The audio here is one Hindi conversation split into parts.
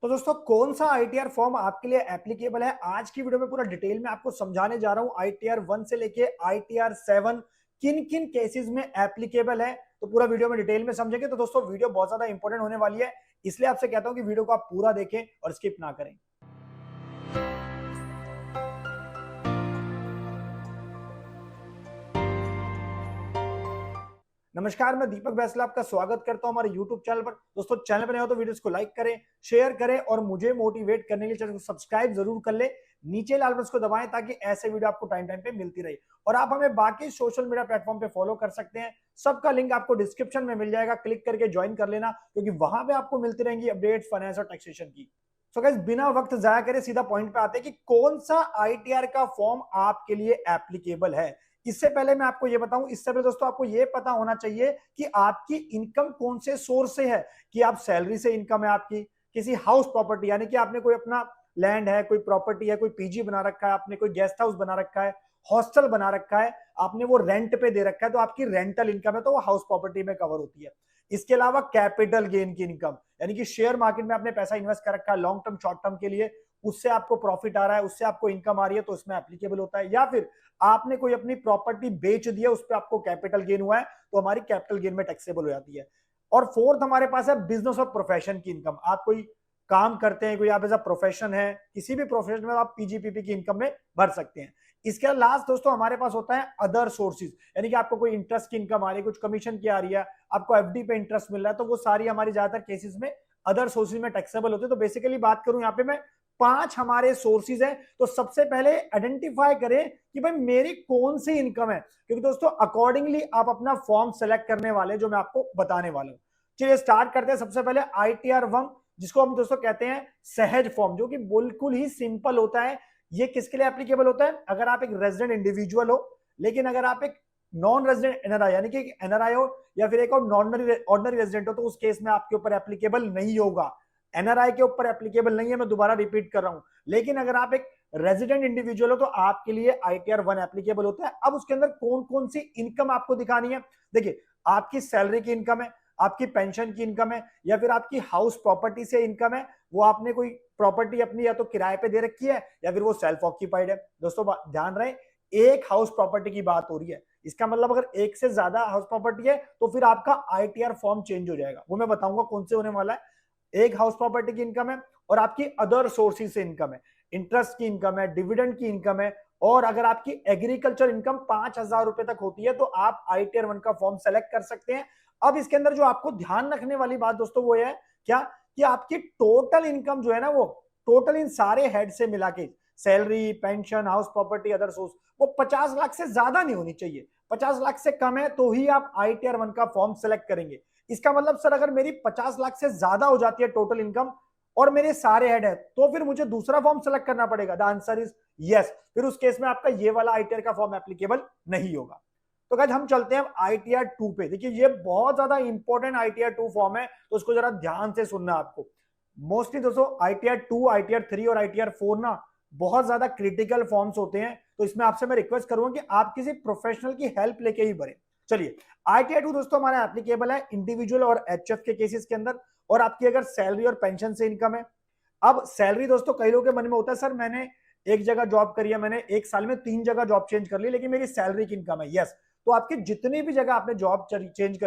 तो दोस्तों कौन सा आईटीआर फॉर्म आपके लिए एप्लीकेबल है, आज की वीडियो में पूरा डिटेल में आपको समझाने जा रहा हूं। आईटीआर 1 से लेके आईटीआर 7 किन किन केसेस में एप्लीकेबल है, तो पूरा वीडियो में डिटेल में समझेंगे। तो दोस्तों वीडियो बहुत ज्यादा इंपॉर्टेंट होने वाली है, इसलिए आपसे कहता हूं कि वीडियो को आप पूरा देखें और स्किप ना करें। नमस्कार, मैं दीपक बैसला आपका स्वागत करता हूं हमारे YouTube चैनल पर। दोस्तों चैनल पर नए हो तो वीडियोस को लाइक करें, शेयर करें और मुझे मोटिवेट करने के लिए चैनल को सब्सक्राइब जरूर कर ले। नीचे लाल बटन को दबाएं ताकि ऐसे वीडियो आपको टाइम टाइम पे मिलती रहे। और आप हमें बाकी सोशल मीडिया प्लेटफॉर्म पे फॉलो कर सकते हैं, सबका लिंक आपको डिस्क्रिप्शन में मिल जाएगा, क्लिक करके ज्वाइन कर लेना, क्योंकि वहां पे आपको मिलती रहेंगी अपडेट्स फाइनेंस और टैक्सेशन की। सो गाइस, बिना वक्त जाया करे सीधा पॉइंट पे आते हैं कि कौन सा आईटीआर का फॉर्म आपके लिए एप्लीकेबल है। इससे पहले मैं आपको ये बताऊं, इससे पहले दोस्तों आपको ये पता होना चाहिए कि आपकी इनकम कौन से सोर्स से है। कि आप सैलरी से इनकम है आपकी, किसी हाउस प्रॉपर्टी यानी कि आपने कोई अपना लैंड है, कोई प्रॉपर्टी है, कोई पीजी बना रखा है, आपने कोई गेस्ट हाउस बना रखा है, हॉस्टल बना रखा है, आपने वो रेंट पे दे रखा है, तो आपकी रेंटल इनकम है, तो वो हाउस प्रॉपर्टी में कवर होती है। इसके अलावा कैपिटल गेन की इनकम यानी कि शेयर मार्केट में आपने पैसा इन्वेस्ट कर रखा है लॉन्ग टर्म शॉर्ट टर्म के लिए, उससे आपको प्रॉफिट आ रहा है, उससे आपको इनकम आ रही है, तो इसमें एप्लीकेबल होता है। या फिर आपने कोई अपनी प्रॉपर्टी बेच दिया, उस पर आपको कैपिटल गेन हुआ है, तो हमारी कैपिटल गेन में टैक्सेबल हो जाती है। और फोर्थ हमारे पास है बिजनेस और प्रोफेशन की इनकम। आप कोई काम करते हैं, कोई आप एज अ प्रोफेशन है, किसी भी प्रोफेशन में आप पीजीपीपी की इनकम में भर सकते हैं। इसके लास्ट दोस्तों हमारे पास होता है अदर सोर्सेज, यानी कि आपको कोई इंटरेस्ट की इनकम आ रही है, कुछ कमीशन की आ रही है, आपको एफडी पे इंटरेस्ट मिल रहा है, तो वो सारी हमारी ज्यादातर केसेस में अदर सोर्सेज में टैक्सेबल होते हैं। तो बेसिकली बात करूं यहाँ पे मैं, 5 हमारे सोर्सेज हैं। तो सबसे पहले आइडेंटिफाई करें कि भाई मेरी कौन सी इनकम है, क्योंकि दोस्तों अकॉर्डिंगली आप अपना फॉर्म सेलेक्ट करने वाले, जो मैं आपको बताने वाला हूं। चलिए स्टार्ट करते हैं। सबसे पहले आईटीआर 1, जिसको हम दोस्तों कहते हैं सहज फॉर्म, जो कि बिल्कुल ही सिंपल होता है। ये किसके लिए एप्लीकेबल होता है? अगर आप एक रेजिडेंट इंडिविजुअल हो, लेकिन अगर आप एक नॉन रेजिडेंट एनआरआई यानी कि एनआरआई हो, या फिर एक और ऑर्डिनरी रेजिडेंट हो, तो उस केस में आपके ऊपर एप्लीकेबल नहीं होगा। एनआरआई के ऊपर एप्लीकेबल नहीं है, मैं दोबारा रिपीट कर रहा हूं। लेकिन अगर आप एक रेजिडेंट इंडिविजुअल हो तो आपके लिए आईटीआर 1 एप्लीकेबल होता है। अब उसके अंदर कौन कौन सी इनकम आपको दिखानी है? देखिए, आपकी सैलरी की इनकम है, आपकी पेंशन की इनकम है, या फिर आपकी हाउस प्रॉपर्टी से इनकम है। वो आपने कोई प्रॉपर्टी अपनी या तो किराए पे दे रखी है, या फिर वो सेल्फ ऑक्यूपाइड है। दोस्तों ध्यान रहे, एक हाउस प्रॉपर्टी की बात हो रही है। इसका मतलब अगर एक से ज्यादा हाउस प्रॉपर्टी है तो फिर आपका आईटीआर फॉर्म चेंज हो जाएगा। वो मैं बताऊंगा कौन से होने वाला है। एक हाउस प्रॉपर्टी की इनकम है, और आपकी अदर सोर्सेज से इनकम है, इंटरेस्ट की इनकम है, डिविडेंड की इनकम है। और अगर आपकी एग्रीकल्चर इनकम 5,000 रुपए तक होती है तो आप आईटीआर 1 का फॉर्म सेलेक्ट कर सकते हैं। अब इसके अंदर जो आपको ध्यान रखने वाली बात दोस्तों वो है क्या, कि आपकी टोटल इनकम जो है ना, वो टोटल इन सारे हेड से मिला के, salary, pension, house property, other source, वो 50 लाख से ज्यादा नहीं होनी चाहिए। 50 लाख से कम है तो ही आप आईटीआर 1 का फॉर्म सेलेक्ट करेंगे। इसका मतलब सर अगर मेरी 50 लाख से ज्यादा हो जाती है टोटल इनकम और मेरे सारे हेड है, तो फिर मुझे दूसरा फॉर्म सेलेक्ट करना पड़ेगा। The answer is yes. फिर उस केस में आपका ये वाला आईटीआर का फॉर्म एप्लीकेबल नहीं होगा। तो गाइस हम चलते हैं आईटीआर 2 पे। देखिए ये बहुत ज्यादा इंपॉर्टेंट आईटीआर 2 फॉर्म है, तो उसको जरा ध्यान से सुनना आपको। मोस्टली दोस्तों आईटीआर 2, आईटीआर 3 और आईटीआर 4 ना बहुत ज्यादा क्रिटिकल फॉर्म्स होते हैं, तो इसमें आपसे मैं रिक्वेस्ट करूंगा कि आप किसी प्रोफेशनल की हेल्प लेके ही भरें। चलिए, आईटीआर 2 दोस्तों हमारा एप्लीकेबल है इंडिविजुअल और एचएफ के केसेस के अंदर, और आपकी अगर सैलरी और पेंशन से इनकम है। अब सैलरी दोस्तों कई लोगों के मन में होता है, सर मैंने एक जगह जॉब करी है, मैंने एक साल में 3 जगह जॉब चेंज कर ली, लेकिन मेरी सैलरी की इनकम है। यस, तो आपकी जितनी भी जगह आपने जॉब चेंज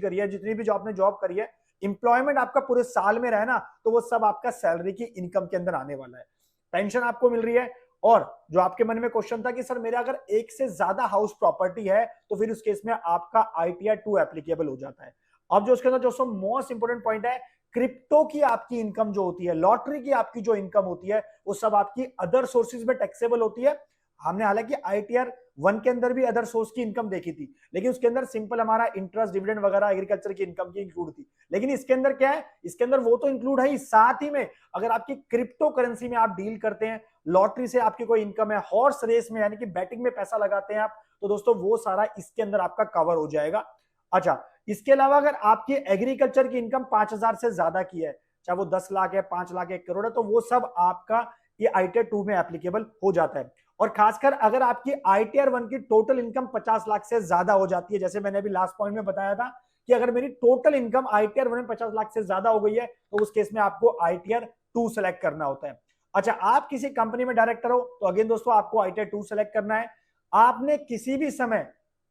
करी है, जितनी भी जॉब आपने जॉब करी है, इंप्लॉयमेंट आपका पूरे साल में रहे ना, तो वो सब आपका सैलरी की इनकम के अंदर आने वाला है। पेंशन आपको मिल रही है। और जो आपके मन में क्वेश्चन था कि सर मेरा अगर एक से ज्यादा हाउस प्रॉपर्टी है, तो फिर उस केस में आपका आईटीआर 2 एप्लीकेबल हो जाता है। अब जो उसके अंदर जो मोस्ट इंपोर्टेंट पॉइंट है, क्रिप्टो की आपकी इनकम जो होती है, लॉटरी की आपकी जो इनकम होती है, वो सब आपकी अदर सोर्सेज में टैक्सेबल होती है। हमने हालांकि आईटीआर 1 के अंदर भी अदर सोर्स की इनकम देखी थी, लेकिन उसके अंदर सिंपल हमारा इंटरेस्ट, डिविडेंड वगैरह एग्रीकल्चर की इनकम की इंक्लूड थी। लेकिन इसके अंदर क्या है, इसके अंदर वो तो इंक्लूड है ही, साथ ही में अगर आपकी क्रिप्टो करेंसी में आप डील करते हैं, लॉटरी से आपकी कोई इनकम है, हॉर्स रेस में यानी कि बैटिंग में पैसा लगाते हैं आप, तो दोस्तों वो सारा इसके अंदर आपका कवर हो जाएगा। अच्छा, इसके अलावा अगर आपकी एग्रीकल्चर की इनकम 5,000 से ज्यादा की है, चाहे वो 10 लाख है, 5 लाख है, 1 करोड़ है, तो वो सब आपका ये आईटीआर 2 में एप्लीकेबल हो जाता है। और खासकर अगर आपकी आईटीआर 1 की टोटल इनकम 50 लाख से ज्यादा हो जाती है, जैसे मैंने अभी लास्ट पॉइंट में बताया था कि अगर मेरी टोटल इनकम आईटीआर 1 में 50 लाख से ज्यादा हो गई है, तो उस केस में आपको आईटीआर 2 सेलेक्ट करना होता है। अच्छा, आप किसी कंपनी में डायरेक्टर हो तो अगेन दोस्तों आपको ITR 2 सेलेक्ट करना है। आपने किसी भी समय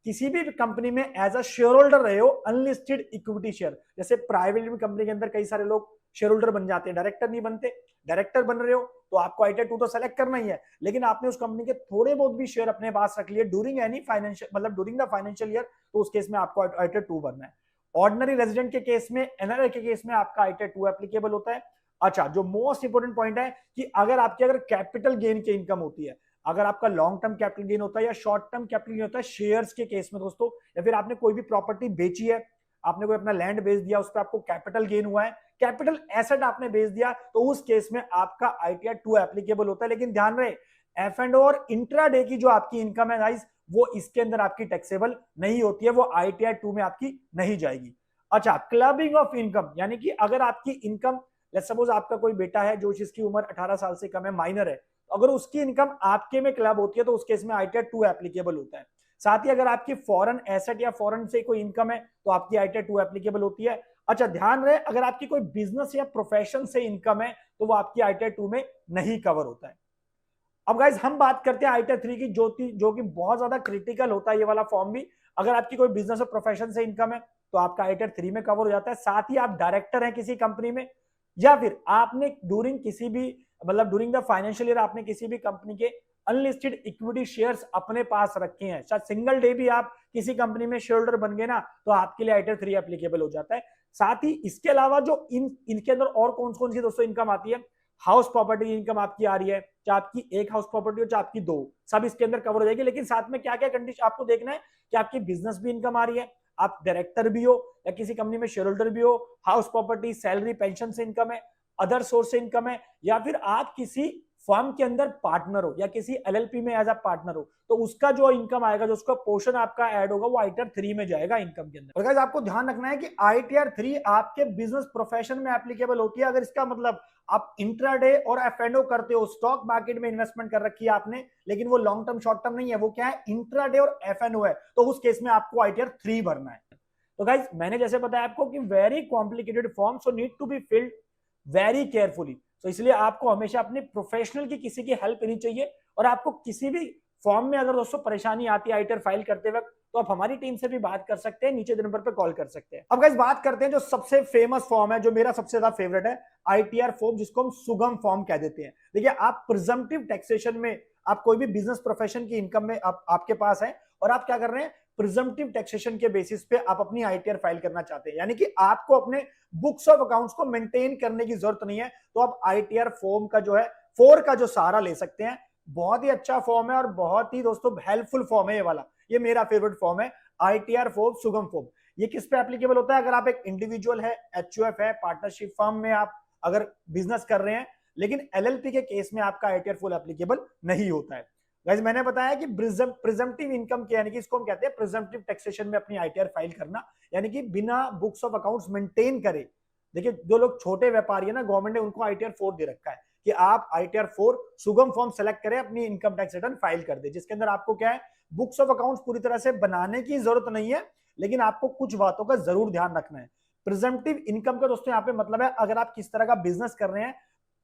किसी भी कंपनी में एज अ शेयर होल्डर रहे हो, अनलिस्टेड इक्विटी शेयर, जैसे प्राइवेट कंपनी के अंदर कई सारे लोग शेयर होल्डर बन जाते हैं, डायरेक्टर नहीं बनते। डायरेक्टर बन रहे हो तो आपको ITR 2 तो सेलेक्ट करना ही है, लेकिन आपने उस कंपनी के थोड़े बहुत भी शेयर अपने पास रख लिए ड्यूरिंग एनी फाइनेंशियल मतलब ड्यूरिंग द फाइनेंशियल ईयर, तो उस केस में आपको ITR 2 भरना है। ऑर्डिनरी रेजिडेंट के केस में, एनआरआई के केस में आपका ITR 2 एप्लीकेबल होता है। अच्छा, जो मोस्ट इंपोर्टेंट पॉइंट है कि अगर कैपिटल गेन की इनकम होती है, अगर आपका लॉन्ग टर्म कैपिटल गेन होता है या शॉर्ट टर्म कैपिटल गेन होता है शेयर्स के केस में दोस्तों, या फिर आपने कोई भी प्रॉपर्टी बेची है, आपने कोई अपना लैंड बेच दिया, उस पर आपको कैपिटल गेन हुआ है, कैपिटल एसेट आपने बेच दिया, तो उस केस में आपका ITR 2 एप्लीकेबल होता है। लेकिन ध्यान रहे, एफ एंड और इंट्राडे की जो आपकी इनकम है गाइस, वो इसके अंदर आपकी टैक्सेबल नहीं होती है, वो ITR 2 में आपकी नहीं जाएगी। अच्छा, क्लबिंग ऑफ इनकम, यानी कि अगर आपकी इनकम, लेट्स सपोज आपका कोई बेटा है जो जिसकी उम्र 18 साल से कम है, माइनर है, अगर उसकी इनकम आपके में क्लब होती है तो उस केस में ITR 2 एप्लीकेबल होता है। साथ ही अगर आपकी फॉरेन एसेट या फॉरेन से कोई इनकम है तो आपकी ITR 2 एप्लीकेबल होती है। अच्छा, ध्यान रहे, अगर आपकी कोई बिजनेस या प्रोफेशन से इनकम है तो वो आपकी ITR 2 में नहीं कवर होता है। अब गाइज हम बात करते हैं ITR 3 की, जो कि बहुत ज्यादा क्रिटिकल होता है ये वाला फॉर्म भी। अगर आपकी कोई बिजनेस और प्रोफेशन से इनकम है तो आपका ITR 3 में कवर हो जाता है। साथ ही आप डायरेक्टर हैं किसी कंपनी में, या फिर आपने ड्यूरिंग द फाइनेंशियल ईयर आपने किसी भी कंपनी के अनलिस्टेड इक्विटी शेयर्स अपने पास रखे हैं, शायद सिंगल डे भी आप किसी कंपनी में शेयर होल्डर बन गए ना, तो आपके लिए ITR 3 एप्लीकेबल हो जाता है। साथ ही इसके अलावा जो इनके अंदर और कौन कौन सी दोस्तों इनकम आती है, हाउस प्रॉपर्टी इनकम आपकी आ रही है, चाहे आपकी एक हाउस प्रॉपर्टी हो चाहे आपकी दो, सब इसके अंदर कवर हो जाएगी। लेकिन साथ में क्या क्या कंडीशन आपको देखना है कि आपकी बिजनेस भी इनकम आ रही है, आप डायरेक्टर भी हो या किसी कंपनी में शेयर होल्डर भी हो, हाउस प्रॉपर्टी, सैलरी, पेंशन से इनकम है, अदर सोर्स से इनकम है, या फिर आप किसी फर्म के अंदर पार्टनर हो या किसी LLP में एज अ पार्टनर हो, तो उसका जो इनकम आएगा, जो उसका पोर्शन आपका ऐड होगा, वो ITR 3 में जाएगा इनकम के अंदर। और गाइस आपको ध्यान रखना है कि ITR 3 आपके बिजनेस प्रोफेशन में एप्लीकेबल होती है। अगर इसका मतलब आप इंट्राडे और F&O करते हो, स्टॉक मार्केट में इन्वेस्टमेंट कर रखी है आपने, लेकिन वो लॉन्ग टर्म शॉर्ट टर्म नहीं है, वो क्या है, इंट्राडे और F&O है, तो उस केस में आपको ITR 3 भरना है। तो गाइस मैंने जैसे बताया आपको कि very complicated form, so need to be filled very carefully. तो इसलिए आपको हमेशा अपने प्रोफेशनल की किसी की हेल्प लेनी चाहिए। और आपको किसी भी फॉर्म में अगर दोस्तों परेशानी आती है ITR फाइल करते वक्त, तो आप हमारी टीम से भी बात कर सकते हैं, नीचे नंबर पे कॉल कर सकते हैं। अब गाइस बात करते हैं जो सबसे फेमस फॉर्म है, जो मेरा सबसे ज्यादा फेवरेट है, ITR फॉर्म, जिसको हम सुगम फॉर्म कह देते हैं। देखिए, आप प्रिजम्पटिव टैक्सेशन में, आप कोई भी बिजनेस प्रोफेशन की इनकम में आपके पास है और आप क्या कर रहे हैं, प्रिजम्पटिव टैक्सेशन के बेसिस पे आप अपनी ITR फाइल करना चाहते हैं, यानी कि आपको अपने बुक्स ऑफ अकाउंट्स को मेंटेन करने की जरूरत नहीं है, तो आप ITR फॉर्म का जो है 4 का जो सहारा ले सकते हैं। बहुत ही अच्छा फॉर्म है और बहुत ही दोस्तों हेल्पफुल फॉर्म है ये वाला, ये मेरा फेवरेट फॉर्म है ITR फॉर्म, सुगम फॉर्म। ये किस पे एप्लीकेबल होता है, अगर आप एक इंडिविजुअल है, HUF है, पार्टनरशिप फर्म में आप अगर बिजनेस कर रहे हैं, लेकिन LLP के केस में आपका ITR फुल एप्लीकेबल नहीं होता है। गाइस मैंने बताया कि प्रिजम्पटिव इनकम क्या, यानी कि इसको हम कहते हैं प्रिजम्पटिव टैक्सेशन में अपनी ITR फाइल करना, यानी कि बिना बुक्स ऑफ अकाउंट्स मेंटेन करे। देखिए, जो लोग छोटे व्यापारी है ना, गवर्नमेंट ने उनको ITR 4 दे रखा है कि आप ITR 4 सुगम फॉर्म सेलेक्ट करें, अपनी इनकम टैक्स रिटर्न फाइल कर दे, जिसके अंदर आपको क्या है, बुक्स ऑफ अकाउंट्स पूरी तरह से बनाने की जरूरत नहीं है, लेकिन आपको कुछ बातों का जरूर ध्यान रखना है। प्रिजम्पटिव इनकम का दोस्तों यहाँ पे मतलब है, अगर आप किस तरह का बिजनेस कर रहे हैं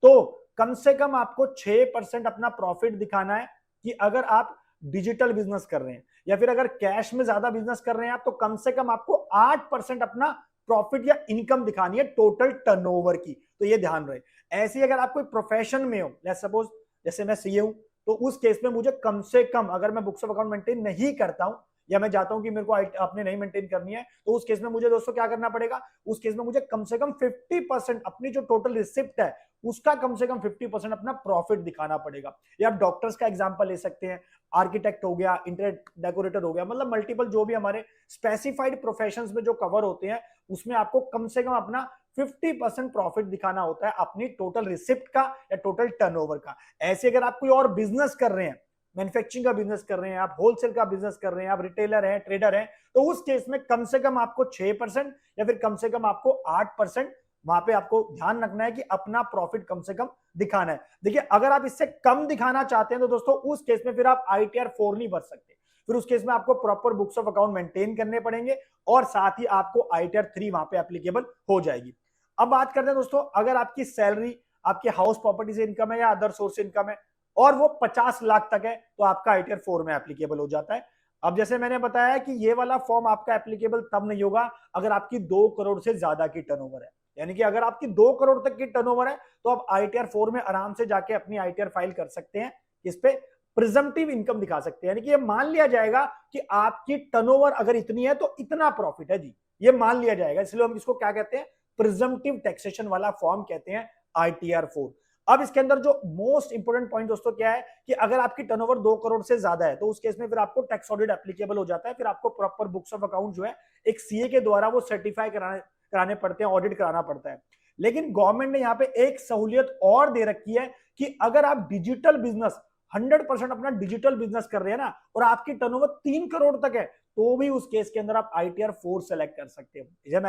तो कम से कम आपको 6% अपना प्रॉफिट दिखाना है, कि अगर आप डिजिटल बिजनेस कर रहे हैं या फिर अगर कैश में ज्यादा बिजनेस कर रहे हैं आप, तो कम से कम आपको 8% अपना प्रॉफिट या इनकम दिखानी है टोटल टर्नओवर की, तो ये ध्यान रहे। ऐसे ही अगर आप कोई प्रोफेशन में हो, लेट्स सपोज जैसे मैं CA हूं, तो उस केस में मुझे कम से कम, अगर मैं बुक्स ऑफ अकाउंट मेंटेन नहीं करता हूं या मैं चाहता हूं कि मेरे को आपने नहीं मेंटेन करनी है, तो उस केस में मुझे दोस्तों क्या करना पड़ेगा, उस केस में मुझे कम से कम 50% अपनी जो टोटल रिसिप्ट है उसका कम से कम 50% अपना प्रॉफिट दिखाना पड़ेगा। या आप डॉक्टर्स का एग्जांपल ले सकते हैं, आर्किटेक्ट हो गया, इंटीरियर डेकोरेटर हो गया, मतलब मल्टीपल जो भी हमारे स्पेसिफाइड प्रोफेशंस में जो कवर होते हैं, उसमें आपको कम से कम अपना 50% प्रॉफिट दिखाना होता है अपनी टोटल रिसिप्ट का या टोटल टर्नओवर का। ऐसे अगर आप कोई और बिजनेस कर रहे हैं, मैन्युफैक्चरिंग का बिजनेस कर रहे हैं, आप होलसेल का बिजनेस कर रहे हैं, आप रिटेलर हैं, ट्रेडर हैं, तो उस केस में कम से कम आपको 6% या फिर कम से कम आपको 8% वहां पे आपको ध्यान रखना है कि अपना प्रॉफिट कम से कम दिखाना है। देखिए, अगर आप इससे कम दिखाना चाहते हैं तो दोस्तों उस केस में फिर आप ITR 4 नहीं भर सकते, फिर उस केस में आपको proper books of account maintain करने पड़ेंगे और साथ ही आपको ITR 3 वहां पे एप्लीकेबल हो जाएगी। अब बात करते हैं दोस्तों, अगर आपकी सैलरी आपके हाउस प्रॉपर्टी से इनकम है या अदर सोर्स से इनकम है, और वो 50 लाख तक है, तो आपका आईटीआर 4 में एप्लीकेबल हो जाता है। अब जैसे मैंने बताया कि ये वाला फॉर्म आपका एप्लीकेबल तब नहीं होगा अगर आपकी 2 करोड़ से ज्यादा की टर्नओवर है। यानी कि अगर आपकी 2 करोड़ तक की टर्नओवर है तो आप आईटीआर 4 में आराम से जाके अपनी आईटीआर फाइल कर सकते हैं। इस पे प्रिजम्पटिव इनकम दिखा सकते हैं, यानी कि ये मान लिया जाएगा कि आपकी टर्नओवर अगर इतनी है तो इतना प्रॉफिट है जी, ये मान लिया जाएगा। इसलिए हम इसको क्या कहते हैं, प्रिजम्पटिव टैक्सेशन वाला फॉर्म कहते हैं आईटीआर 4। अब इसके अंदर जो मोस्ट इंपोर्टेंट पॉइंट दोस्तों क्या है कि अगर आपकी टर्नओवर 2 करोड़ से ज्यादा है तो उस केस में फिर आपको टैक्स ऑडिट एप्लीकेबल हो जाता है। फिर आपको प्रॉपर बुक्स ऑफ अकाउंट जो है एक सीए के द्वारा वो सर्टिफाई कराने पड़ते हैं, ऑडिट कराना पड़ता है। लेकिन गवर्नमेंट ने यहाँ पे एक सहूलियत और दे रखी है कि अगर आप डिजिटल बिजनेस 100% अपना डिजिटल बिजनेस कर रहे हैं ना और आपकी टर्नओवर 3 करोड़ तक है तो भी उस केस के अंदर आप आईटीआर 4 सेलेक्ट कर सकते हो। जैसे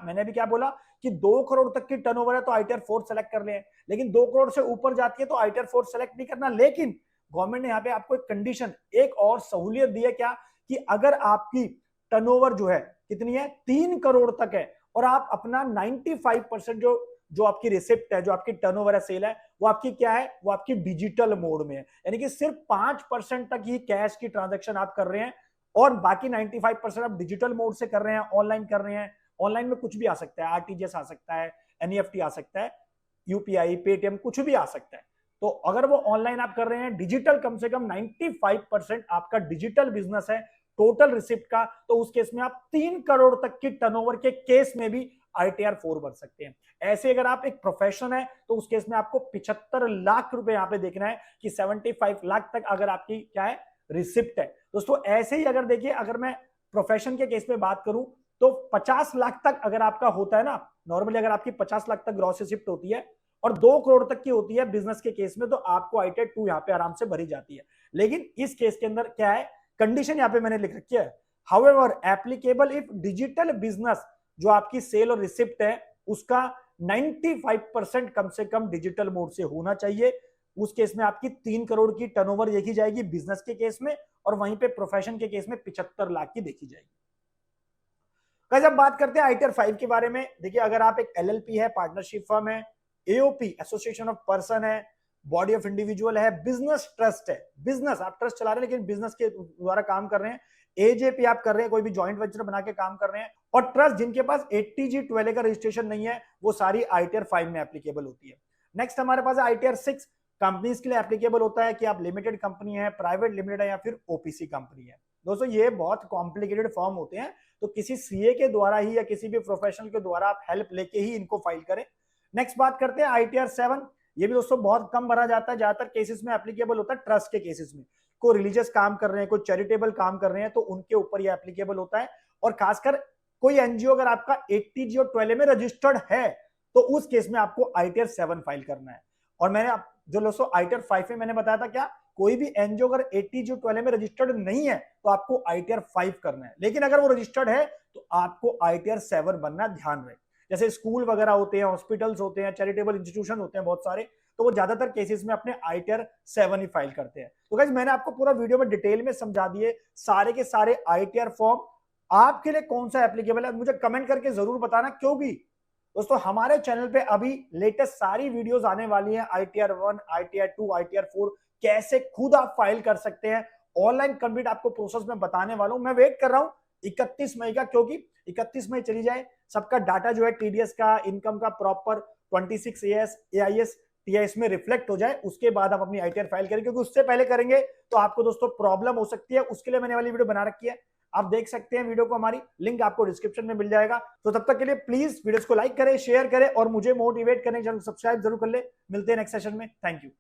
मैंने भी क्या बोला कि 2 करोड़ तक की टर्नओवर है तो आईटीआर 4 सेलेक्ट कर ले, लेकिन 2 करोड़ से ऊपर जाती है तो आईटीआर 4 सेलेक्ट नहीं करना। लेकिन गवर्नमेंट ने यहाँ पे आपको एक कंडीशन, एक और सहूलियत दी है क्या, कि अगर आपकी टर्नओवर जो है कितनी है 3 करोड़ तक है और आप अपना 95% जो आपकी रिसिप्ट है, जो आपकी टर्नओवर है, सेल है, वो आपकी क्या है, वो आपकी डिजिटल मोड में है। यानी कि सिर्फ 5% तक ही कैश की ट्रांजैक्शन आप कर रहे हैं और बाकी 95% आप डिजिटल मोड से कर रहे हैं, ऑनलाइन कर रहे हैं। ऑनलाइन में कुछ भी आ सकता है, आरटीजीएस आ सकता है, एनईएफटी आ सकता है, यूपीआई, पेटीएम, कुछ भी आ सकता है। तो अगर वो ऑनलाइन आप कर रहे हैं, डिजिटल कम से कम 95% आपका डिजिटल बिजनेस है टोटल रिसिप्ट का, तो उस केस में आप 3 करोड़ तक की टर्नओवर के केस में भी आईटीआर 4 भर सकते हैं। ऐसे अगर आप एक प्रोफेशन है तो उस केस में आपको 75 लाख रुपए यहां पे देखना है कि 75 लाख तक अगर आपकी क्या है, रिसिप्ट है। दोस्तों ऐसे ही अगर देखिए, अगर मैं प्रोफेशन के केस में बात करूं तो 50 लाख तक अगर आपका होता है ना, नॉर्मली अगर आपकी 50 लाख तक ग्रॉस रिसिप्ट होती है और 2 करोड़ तक की होती है बिजनेस के केस में, तो आपको आईटीआर 2 यहाँ पे आराम से भरी जाती है। लेकिन इस केस के अंदर क्या है, कंडीशन यहाँ पे मैंने लिख रखी है, however applicable if digital business, जो आपकी सेल और रिसिप्ट है उसका 95% कम से कम डिजिटल मोड से होना चाहिए। उस केस में आपकी 3 करोड़ की टर्नओवर देखी जाएगी बिजनेस के केस में, और वहीं पे प्रोफेशन के केस में 75 लाख की देखी जाएगी। जब बात करते हैं आईटीआर 5 के बारे में, देखिए अगर आप एक एलएलपी है, पार्टनरशिप फर्म है, एओपी एसोसिएशन ऑफ पर्सन है, बॉडी ऑफ इंडिविजुअल है, बिजनेस ट्रस्ट है, बिजनेस आप ट्रस्ट चला रहे हैं लेकिन बिजनेस के द्वारा काम कर रहे हैं, एजेपी आप कर रहे हैं, कोई भी जॉइंट वेंचर बना के काम कर रहे हैं, और ट्रस्ट जिनके पास 80G12A का रजिस्ट्रेशन नहीं है, वो सारी आईटीआर 5 में एप्लीकेबल होती है। नेक्स्ट हमारे पास आईटीआर 6 कंपनीज के लिए एप्लीकेबल होता है कि आप लिमिटेड कंपनी है, प्राइवेट लिमिटेड है या फिर ओपीसी कंपनी है। दोस्तों ये बहुत कॉम्प्लिकेटेड फॉर्म होते हैं, तो किसी सीए के द्वारा ही या किसी भी प्रोफेशनल के द्वारा आप हेल्प लेके ही इनको फाइल करें। नेक्स्ट बात करते हैं आईटीआर 7, ये भी दोस्तों बहुत कम भरा जाता है, ज्यादातर केसेस में एप्लीकेबल होता है ट्रस्ट के केसेस में। कोई रिलीजियस काम कर रहे हैं, कोई चैरिटेबल काम कर रहे हैं, तो उनके ऊपर ये एप्लीकेबल होता है। और खासकर कोई एनजीओ अगर आपका 80G और 12A में रजिस्टर्ड है तो उस केस में आपको आईटीआर 7 फाइल करना है। और मैंने जो दोस्तों आईटीआर 5 में मैंने बताया था क्या, कोई भी एनजीओ अगर 80G और 12A में रजिस्टर्ड नहीं है तो आपको आईटीआर 5 करना है, लेकिन अगर वो रजिस्टर्ड है तो आपको आईटीआर 7 बनना, ध्यान रहे। जैसे स्कूल वगैरह होते हैं, हॉस्पिटल्स होते हैं, चैरिटेबल इंस्टीट्यूशन होते हैं बहुत सारे, तो वो ज्यादातर केसेस में अपने आईटीआर 7 ही फाइल करते हैं। तो गाइस मैंने आपको पूरा वीडियो में डिटेल में समझा दिए सारे के सारे आईटीआर फॉर्म। आपके लिए कौन सा एप्लीकेबल है मुझे कमेंट करके जरूर बताना, क्योंकि दोस्तों हमारे चैनल पे अभी लेटेस्ट सारी वीडियोस आने वाली हैं, आईटीआर 1, आईटीआर 2, आईटीआर 4 कैसे खुद आप फाइल कर सकते हैं, ऑनलाइन कंप्लीट आपको प्रोसेस में बताने वाला हूं। मैं वेट कर रहा हूं 31 मई का, क्योंकि 31 मई चली जाए, सबका डाटा जो है टीडीएस का, इनकम का प्रॉपर 26 एएस, एआईएस, टीआईएस में रिफ्लेक्ट हो जाए, उसके बाद आप अपनी आईटीआर फाइल करें, क्योंकि उससे पहले करेंगे तो आपको दोस्तों प्रॉब्लम हो सकती है। उसके लिए मैंने वाली वीडियो बना रखी है, आप देख सकते हैं वीडियो को, हमारी लिंक आपको डिस्क्रिप्शन में मिल जाएगा। तो तब तक के लिए प्लीज वीडियोस को लाइक करें, शेयर करें और मुझे मोटिवेट करने, चैनल सब्सक्राइब जरूर कर ले। मिलते हैं नेक्स्ट सेशन में, थैंक यू।